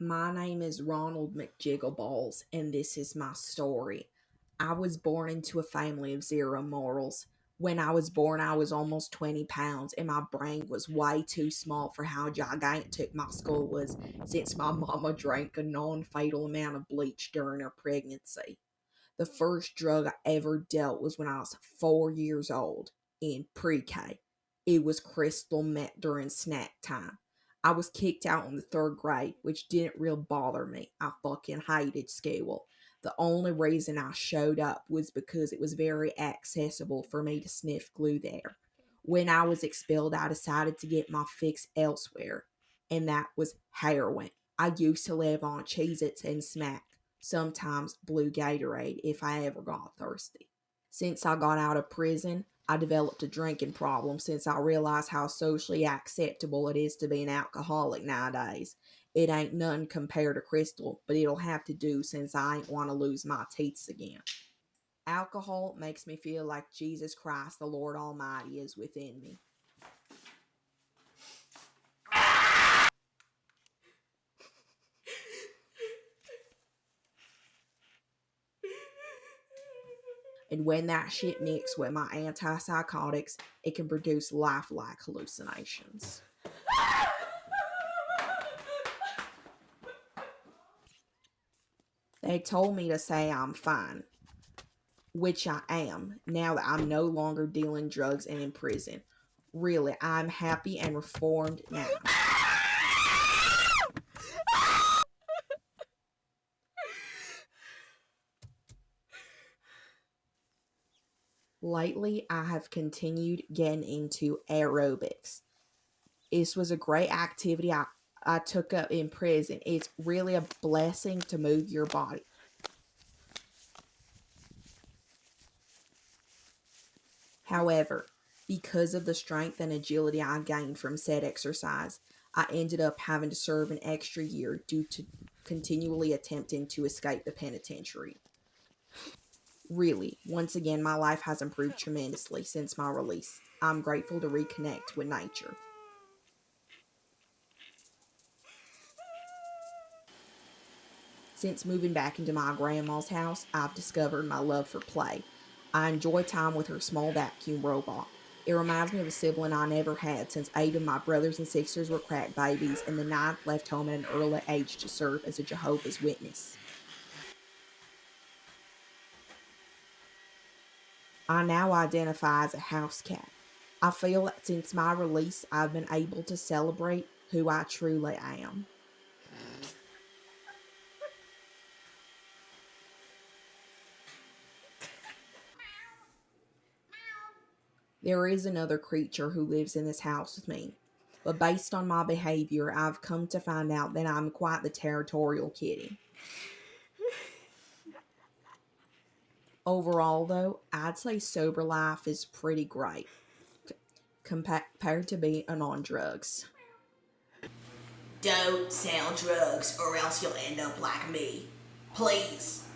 My name is Ronald McJiggelbalz, and this is my story. I was born into a family of zero morals. When I was born, I was almost 20 pounds, and my brain was way too small for how gigantic my skull was since my mama drank a non fatal amount of bleach during her pregnancy. The first drug I ever dealt was when I was 4 years old in pre K. It was crystal meth during snack time. I was kicked out in the third grade, which didn't real bother me. I fucking hated school. The only reason I showed up was because it was very accessible for me to sniff glue there. When I was expelled, I decided to get my fix elsewhere, and that was heroin. I used to live on Cheez Its and smack, sometimes blue Gatorade if I ever got thirsty. Since I got out of prison, I developed a drinking problem since I realized how socially acceptable it is to be an alcoholic nowadays. It ain't none compared to Crystal, but it'll have to do since I ain't want to lose my teeth again. Alcohol makes me feel like Jesus Christ, the Lord Almighty, is within me. And when that shit mixes with my antipsychotics, it can produce lifelike hallucinations. They told me to say I'm fine, which I am, now that I'm no longer dealing drugs and in prison. Really, I'm happy and reformed now. Lately, I have continued getting into aerobics. This was a great activity I took up in prison. It's really a blessing to move your body. However, because of the strength and agility I gained from said exercise, I ended up having to serve an extra year due to continually attempting to escape the penitentiary. Really, once again, my life has improved tremendously since my release. I'm grateful to reconnect with nature. Since moving back into my grandma's house, I've discovered my love for play. I enjoy time with her small vacuum robot. It reminds me of a sibling I never had since 8 of my brothers and sisters were crack babies and the ninth left home at an early age to serve as a Jehovah's Witness. I now identify as a house cat. I feel that since my release, I've been able to celebrate who I truly am. There is another creature who lives in this house with me, but based on my behavior, I've come to find out that I'm quite the territorial kitty. Overall, though, I'd say sober life is pretty great compared to being on drugs. Don't sell drugs or else you'll end up like me. Please.